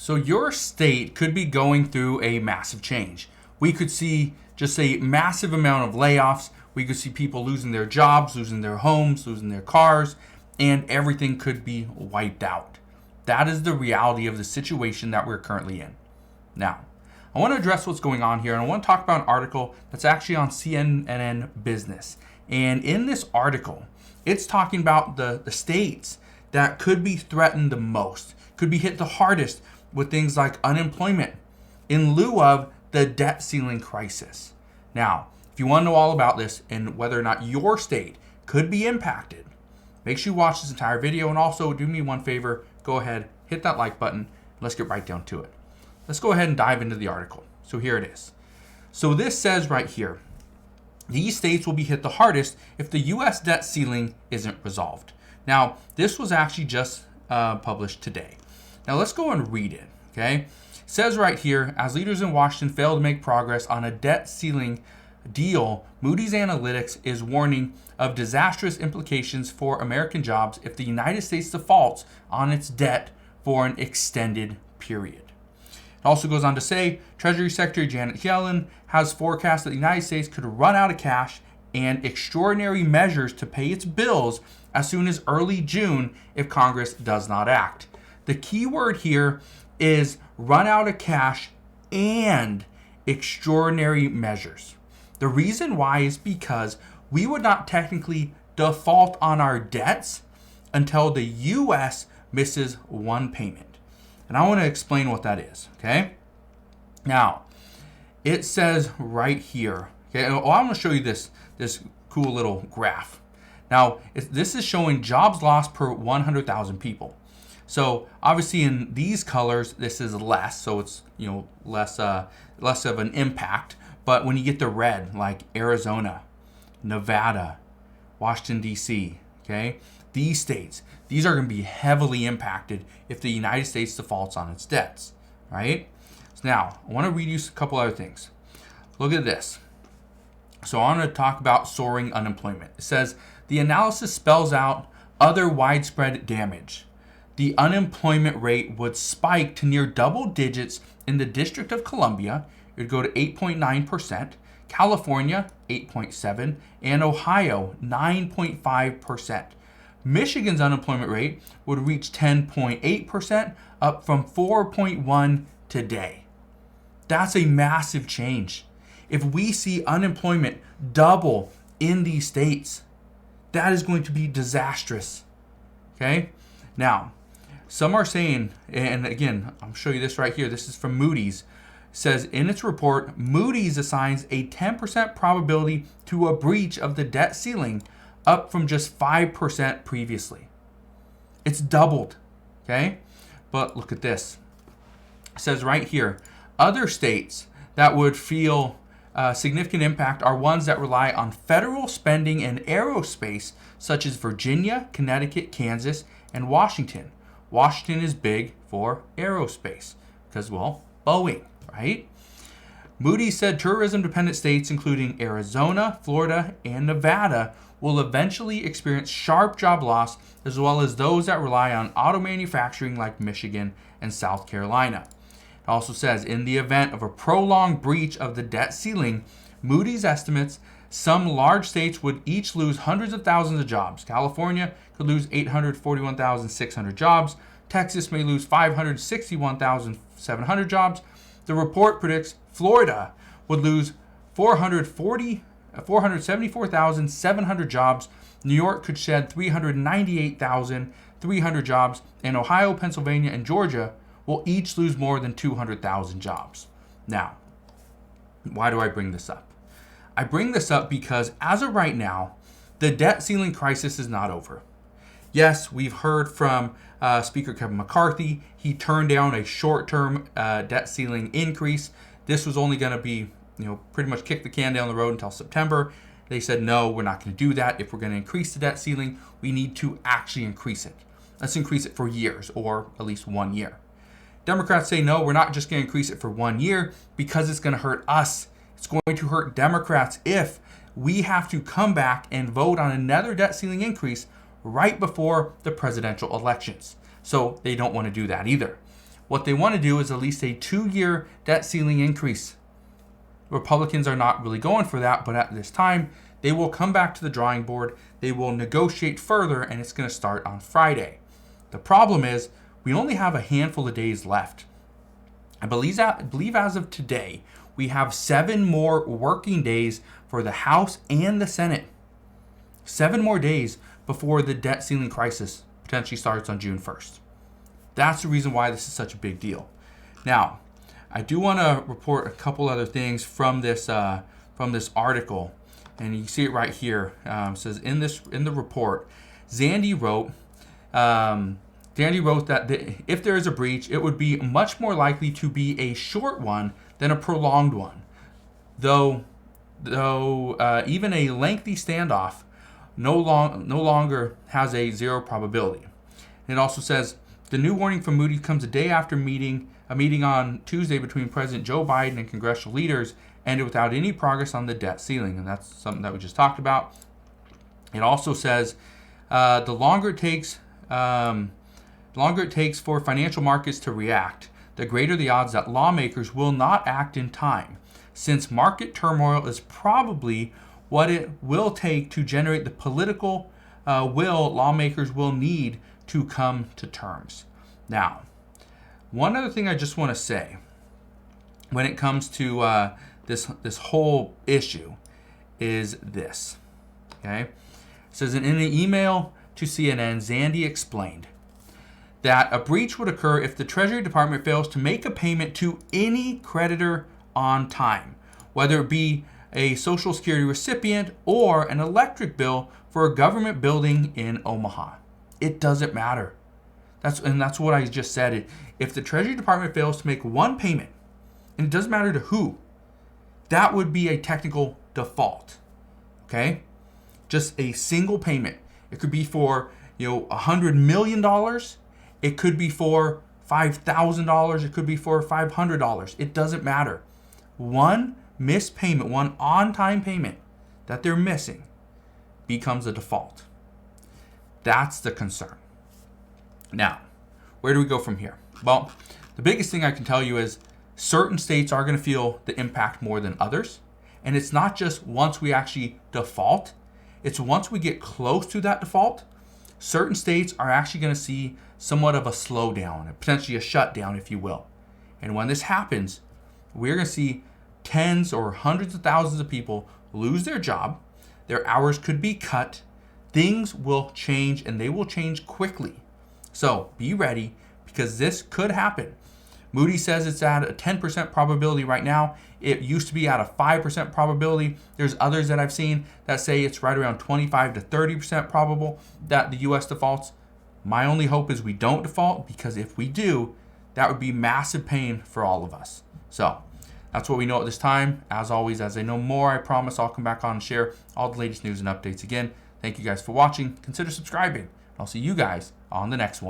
So your state could be going through a massive change. We could see just a massive amount of layoffs. We could see people losing their jobs, losing their homes, losing their cars, and everything could be wiped out. That is the reality of the situation that we're currently in. Now, I want to address what's going on here, and I want to talk about an article that's actually on CNN Business. And in this article, it's talking about the states that could be threatened the most, could be hit the hardest with things like unemployment in lieu of the debt ceiling crisis. Now, if you want to know all about this and whether or not your state could be impacted, make sure you watch this entire video, and also do me one favor, go ahead, hit that like button. Let's get right down to it. Let's go ahead and dive into the article. So here it is. So this says right here, these states will be hit the hardest if the U.S. debt ceiling isn't resolved. Now, this was actually just published today. Now let's go and read it, okay? It says right here, as leaders in Washington fail to make progress on a debt ceiling deal, Moodys Analytics is warning of disastrous implications for American jobs if the United States defaults on its debt for an extended period. It also goes on to say, Treasury Secretary Janet Yellen has forecast that the United States could run out of cash and extraordinary measures to pay its bills as soon as early June if Congress does not act. The key word here is run out of cash and extraordinary measures. The reason why is because we would not technically default on our debts until the U.S. misses one payment. And I want to explain what that is, okay? Now, it says right here, okay, I'm going to show you this cool little graph. Now, this is showing jobs lost per 100,000 people. So obviously in these colors, this is less, so it's less of an impact. But when you get the red, like Arizona, Nevada, Washington D.C., okay, these states, these are going to be heavily impacted if the United States defaults on its debts, right? So now I want to read you a couple other things. Look at this. So I want to talk about soaring unemployment. It says the analysis spells out other widespread damage. The unemployment rate would spike to near double digits in the District of Columbia. It would go to 8.9%, California 8.7%, and Ohio 9.5%. Michigan's unemployment rate would reach 10.8%, up from 4.1% today. That's a massive change. If we see unemployment double in these states, that is going to be disastrous. Okay? Now, some are saying, and again, I'll show you this right here. This is from Moodys. It says in its report, Moodys assigns a 10% probability to a breach of the debt ceiling, up from just 5% previously. It's doubled. Okay? But look at this. It says right here, other states that would feel significant impact are ones that rely on federal spending in aerospace, such as Virginia, Connecticut, Kansas, and Washington. Washington is big for aerospace because, well, Boeing, right? Moodys said tourism-dependent states, including Arizona, Florida, and Nevada, will eventually experience sharp job loss, as well as those that rely on auto manufacturing like Michigan and South Carolina. It also says, in the event of a prolonged breach of the debt ceiling, Moodys estimates some large states would each lose hundreds of thousands of jobs. California could lose 841,600 jobs. Texas may lose 561,700 jobs. The report predicts Florida would lose 474,700 jobs. New York could shed 398,300 jobs. And Ohio, Pennsylvania, and Georgia will each lose more than 200,000 jobs. Now, why do I bring this up? I bring this up because as of right now, the debt ceiling crisis is not over. Yes, we've heard from Speaker Kevin McCarthy. He turned down a short-term debt ceiling increase. This was only going to be, pretty much kick the can down the road until September. They said, no, we're not going to do that. If we're going to increase the debt ceiling, we need to actually increase it. Let's increase it for years, or at least 1 year. Democrats say, no, we're not just going to increase it for 1 year because it's going to hurt us. It's going to hurt Democrats if we have to come back and vote on another debt ceiling increase right before the presidential elections. So they don't want to do that either. What they want to do is at least a 2-year debt ceiling increase. Republicans are not really going for that, but at this time, they will come back to the drawing board. They will negotiate further, and it's going to start on Friday. The problem is we only have a handful of days left. I believe as of today, we have 7 more working days for the House and the Senate. 7 more days before the debt ceiling crisis potentially starts on June 1st. That's the reason why this is such a big deal. Now, I do want to report a couple other things from this article, and you can see it right here. It says in the report, Zandy wrote that if there is a breach, it would be much more likely to be a short one than a prolonged one. Though even a lengthy standoff no longer has a 0 probability. And it also says the new warning from Moodys comes a day after a meeting on Tuesday between President Joe Biden and congressional leaders ended without any progress on the debt ceiling, and that's something that we just talked about. It also says the longer it takes for financial markets to react, the greater the odds that lawmakers will not act in time, since market turmoil is probably what it will take to generate the political will lawmakers will need to come to terms. Now, one other thing I just want to say when it comes to this whole issue is this. Okay, it says in an email to CNN, Zandy explained that a breach would occur if the Treasury Department fails to make a payment to any creditor on time, whether it be a Social Security recipient or an electric bill for a government building in Omaha. It doesn't matter. That's what I just said. If the Treasury Department fails to make one payment, and it doesn't matter to who, that would be a technical default. Okay? Just a single payment. It could be for $100 million. It could be for $5,000. It could be for $500. It doesn't matter. One missed payment, one on-time payment that they're missing becomes a default. That's the concern. Now, where do we go from here? Well, the biggest thing I can tell you is certain states are going to feel the impact more than others. And it's not just once we actually default. It's once we get close to that default, certain states are actually going to see somewhat of a slowdown, potentially a shutdown, if you will. And when this happens, we're going to see tens or hundreds of thousands of people lose their job. Their hours could be cut. Things will change, and they will change quickly. So be ready, because this could happen. Moodys says it's at a 10% probability right now. It used to be at a 5% probability. There's others that I've seen that say it's right around 25 to 30% probable that the U.S. defaults. My only hope is we don't default, because if we do, that would be massive pain for all of us. So that's what we know at this time. As always, as I know more, I promise I'll come back on and share all the latest news and updates again. Thank you guys for watching. Consider subscribing. I'll see you guys on the next one.